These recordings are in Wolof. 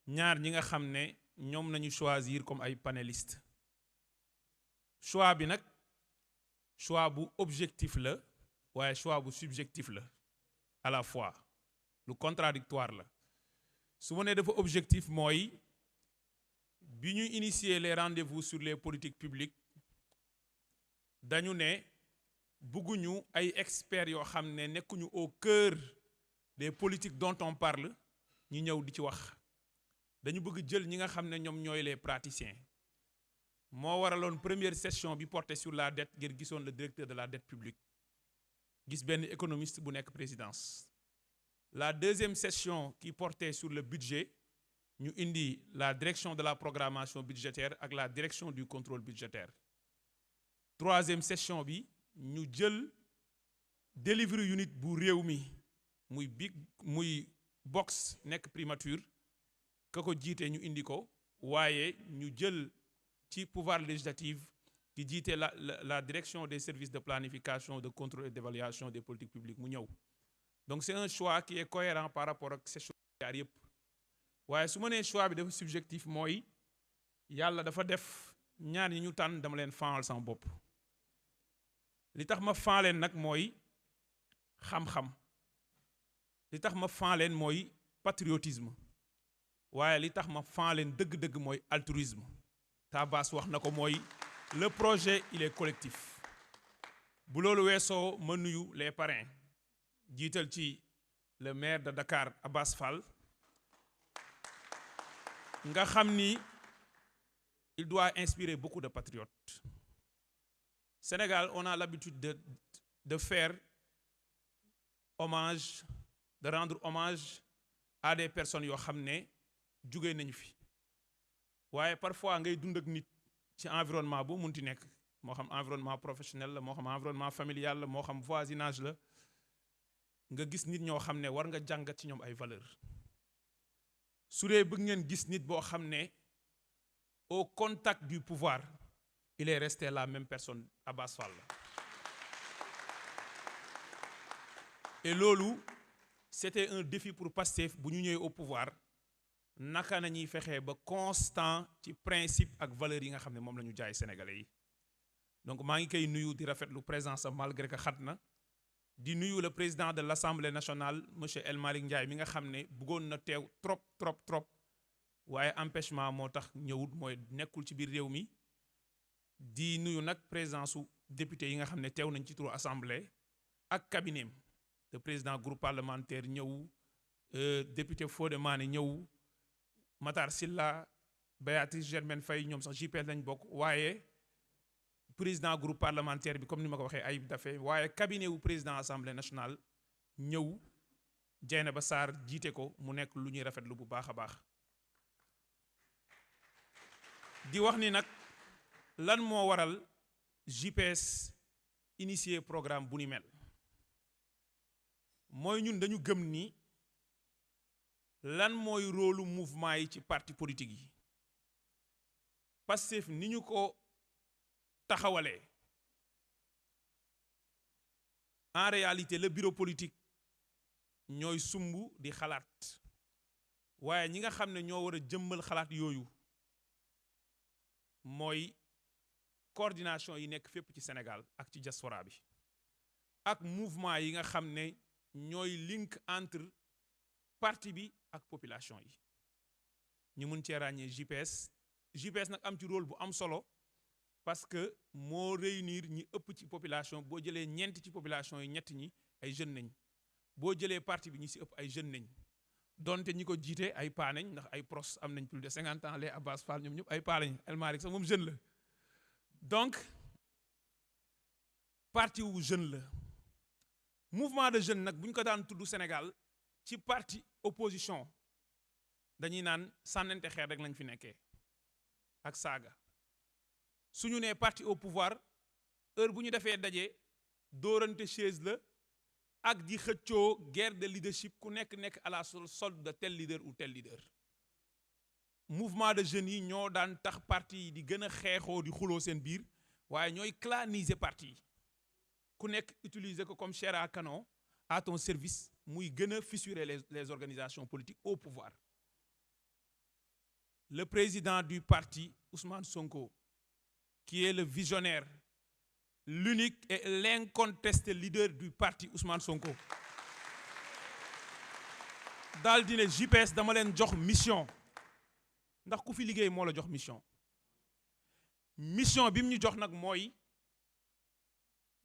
ñaar ñi nga xam ne ñoom nañu choisir comme ay panélistes choix bi nag choix bu objectif la waaye choix bu subjectif la à la fois lu contradictoire la su ma nee dafa objectif mooy bi ñu initier les rendez-vous sur les politiques publiques dañu ne bëgguñu ay experts yoo xam ne nekkuñu au cœur des politiques dont on parle ñu ñëw di ci wax dañu bëgg jël ñi nga xam ne ñoom ñooy les praticiens moo waraloon première session bi porté sur la dette ngir gisoon le directeur de la dette publique gis benn économiste bu nekk présidence la deuxième session qui portait sur le budget ñu indi la direction de la programmation budgétaire ak la direction du contrôle budgétaire troisième session bi ñu jël delivery unit bu réew mi muy box nekk primature ka ko jiite ñu indi ko waaye ñu jël ci pouvoir législatif ki jiite la direction des services de planification de contrôle et d'évaluation des politiques publiques mu ñëw donc c'est un choix qui est cohérent par rapport ak session yaar yëpp waaye su ma nee choix bi dafa subjectif mooy yàlla dafa def ñaar ñi ñu tànn dama leen faanal sama bopp li tax ma faan leen nag mooy xam-xam li tax ma faan leen mooy patriotisme waaye li tax ma faan leen dëgg-dëgg mooy altruisme Tabass wax na ko mooy le projet il est collectif bu loolu weesoo ma nuyu les parrains jiital ci le maire de Dakar Abass Fall nga xam ni il doit inspirer beaucoup de patriotes Sénégal on a l'habitude de faire hommage de rendre hommage à des personnes yoo xam ne jugee nañu fi waaye parfois ngay dund ak nit ci environnement bu munti nekk moo xam environnement professionnel la moo xam environnement familial la moo xam voisinage la nga gis nit ñoo xam ne war nga jàngat ci ñoom ay valeurs su dee bëgg ngeen gis nit boo xam ne au contact du pouvoir il est resté la même personne Abass Fall la et loolu c'était un défi pour Pastef bu ñu ñëwee au pouvoir naka nañuy fexee ba constant ci principe ak valeurs yi nga xam ne moom la ñu jaay sénégalais yi donc maa ngi koy nuyu di rafetlu présence malgré que xat na di nuyu le président de l'Assemblée nationale monsieur El Malick Ndiaye mi nga xam ne bëggoon na teew trop waaye empêchement moo tax ñëwut mooy nekkul ci biir réew mi di nuyu nag présence su député yi nga xam ne teew nañ ci turu assemblée ak cabinet le président groupe parlementaire ñëw député Fodé Mané ñëw Matar Silla Béatrice Germaine Faye ñoom sax JPS lañ bokk waaye président groupe parlementaire bi comme ni ma ko waxee Ayib Daffé waaye cabinet wu président assemblée nationale ñëw Dieynaba Sarr jiite ko mu nekk lu ñuy rafetlu bu baax a baax di wax ni nag lan moo waral JPS initier programme bu ni mel mooy ñun dañu gëm ni lan mooy rôlu mouvement yi ci parti politique yi Pastef ni ñu ko taxawalee en réalité le bureau politique ñooy sumb di xalaat waaye ñi nga xam ne ñoo war a jëmmal xalaat yooyu mooy coordination yi nekk fépp ci Sénégal ak ci diaspora bi ak mouvement yi nga xam ne ñooy link entre parti bi ak population yi ñu mun cee ràññee JPS nag am ci rôle bu am solo parce que moo réunir ñi ëpp ci population boo jëlee ñeent ci population yi ñett ñi ay jeunes nañ boo jëlee parti bi ñi si ëpp ay jeunes nañ donte ñi ko jiite ay paa nañ ndax ay pros am nañ plus de 50 ans les Abass Fall ñoom ñëpp ay paa lañ El Malick sax moom jeune la donc parti wu jeune la mouvement de jeunes nag bu ñu ko daan tudd Sénégal ci parti opposition dañuy naan sànnante xeer rek lañ fi nekkee ak saaga suñu nee parti au pouvoir heure bu ñu defee daje dóorante chaise la ak di xëccoo guerre de leadership ku nekk à la solde de tel leader ou tel leader mouvement de jeunes yi ñoo daan tax parti yi di gën a xeexoo di xuloo seen biir waaye ñooy claniser parti yi ku nekk utiliser ko comme chair à canon à ton service muy gën a fissurer les organisations politiques au pouvoir le président du parti, Ousmane Sonko, qui est le visionnaire, l'unique et l'incontesté leader du parti, Ousmane Sonko, daal di ne JPS dama leen jox mission ndax ku fi liggéey moo la jox mission bi mu ñu jox nag mooy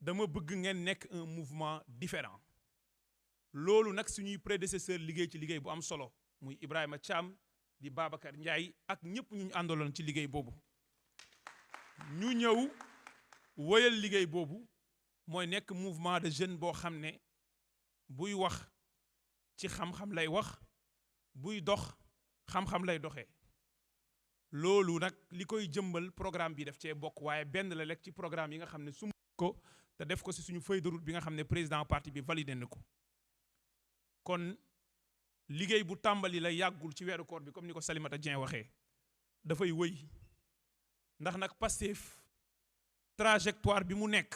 dama bëgg ngeen nekk un mouvement différent loolu nag suñuy prédécesseur liggéey ci liggéey bu am solo muy Ibrahima Thiam di Babacar Ndiaye ak ñëpp ñu àndaloon ci liggéey boobu ñu ñëw woyal liggéey boobu mooy nekk mouvement de jeunes boo xam ne buy wax ci xam-xam lay wax buy dox xam-xam lay doxee loolu nag li koy jëmbal programme bi def cee bokk waaye benn la lekk ci programme yi nga xam ne sum ko te def ko ci suñu feuille de route bi nga xam ne président parti bi validé na ko kon liggéey bu tàmbali la yàggul ci weeru koor bi comme ni ko Salimata Dieng waxee dafay wëy ndax nag Pastef trajectoire bi mu nekk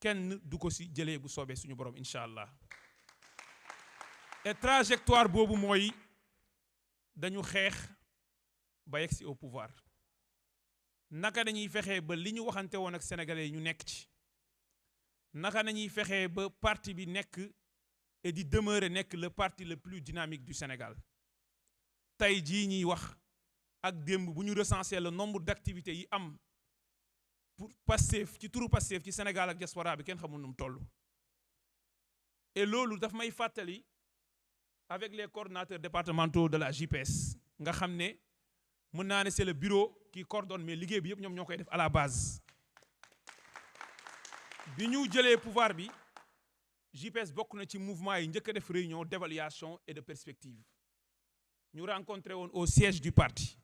kenn du ko ci jëlee bu soobee suñu borom incha allah et trajectoire boobu mooy dañu xeex ba yegg si au pouvoir naka dañuy fexee ba li ñu waxante woon ak sénégalais yi ñu nekk ci naka nañuy fexee ba parti bi nekk et di demeurer nekk le parti le plus dynamique du Sénégal tey jii ñuy wax ak démb bu ñu recenser le nombre d'activités yi am pour Pastef ci turu Pastef ci Sénégal ak diaspora bi kenn xamul nu mu toll et loolu daf may fàttali avec les coordonnateurs départementaux de la JPS nga xam ne mën naa ne c'est le bureau qui coordonne mais liggéey bi yëpp ñoom ñoo koy def à la base bi ñu jëlee pouvoir bi JPS bokk na ci mouvement yi njëkk a def réunion d'évaluation et de perspective ñu rencontré woon au siège du parti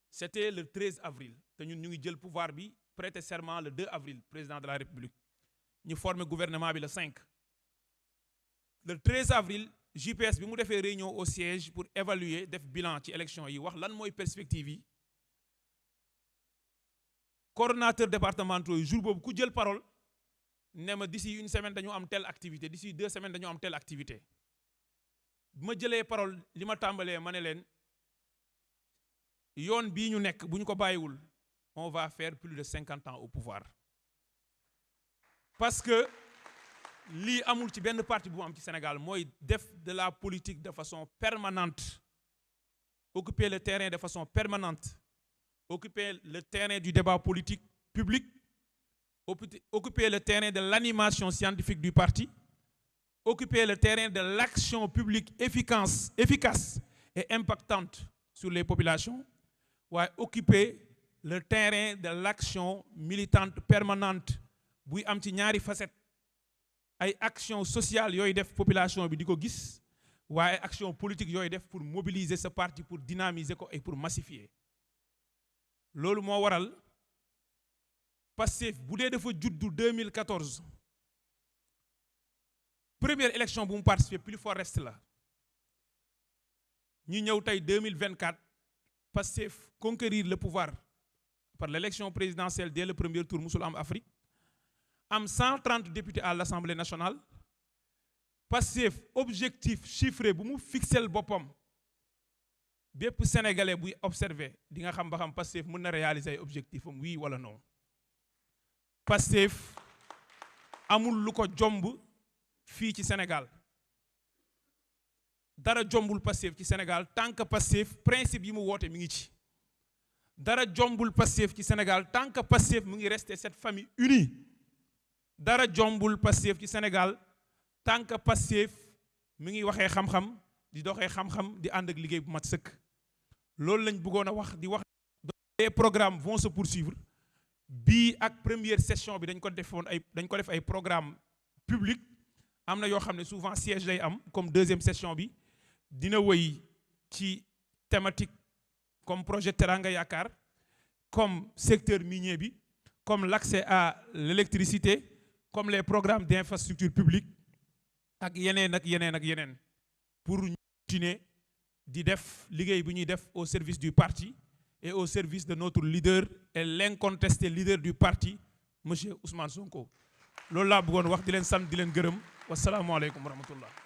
c'était le 13 avril te ñun ñu ngi jël pouvoir bi prêter serment le 2 avril président de la République ñu formé gouvernement bi le 5 le 13 avril JPS bi mu defee réunion au siège pour évaluer def bilan ci élection yi wax lan mooy perspective yi coordonnateur départementaux yi jour boobu ku jël parole ne ma d'ici une semaine dañu am telle activité d'ici 2 semaines dañu am telle activité bi ma jëlee parole li ma tàmbalee ma ne leen yoon bii ñu nekk bu ñu ko bàyyiwul on va faire plus de 50 ans au pouvoir parce que lii amul ci benn parti bu am ci Sénégal mooy def de la politique de façon permanente occuper le terrain de façon permanente occuper le terrain du débat politique public occuper le terrain de l'animation scientifique du parti occuper le terrain de l'action publique efficace et impactante sur les populations waaye occuper le terrain de l'action militante permanente buy am ci ñaari facette ay action sociale yooyu def population bi di ko gis waaye action politique yooyu def pour mobiliser ce parti pour dynamiser ko et pour massifier loolu moo waral Pastef bu dee dafa juddu 2014 première élection bu mu participer plus fort reste la ñu ñëw tey 2024 Pastef conquérir le pouvoir par l'élection présidentielle dès le premier tour musul am Afrique am 130 députés à l'Assemblée nationale Pastef objectif chiffré bu mu fixel boppam bépp sénégalais buy observer di nga xam ba xam Pastef mën na réaliser ay objectif am oui wala non Pastef amul lu ko jomb fii ci Sénégal dara jombul Pastef ci Sénégal tant que Pastef principe yi mu woote mi ngi ci dara jombul Pastef ci Sénégal tant que Pastef mu ngi rester cette famille unie dara jombul Pastef ci Sénégal tant que Pastef mi ngi waxee xam-xam di doxee xam-xam di ànd ak liggéey bu mat sëkk loolu lañ bëggoon a wax di wax les programmes vont se poursuivre bii ak première session bi dañ ko def ay programme public am na yoo xam ne souvent siège lay am comme deuxième session bi dina wëy ci thématique comme projet Teranga Yaakaar comme secteur minier bi comme l'accès à l'électricité comme les programmes d'infrastructure publique ak yeneen pour ñu continuer di def liggéey bi ñuy def au service du parti et au service de notre leader et l'incontesté leader du parti monsieur Ousmane Sonko loolu laa bëggoon wax di leen sant di leen gërëm wasalaamualeykum wa rahmatullah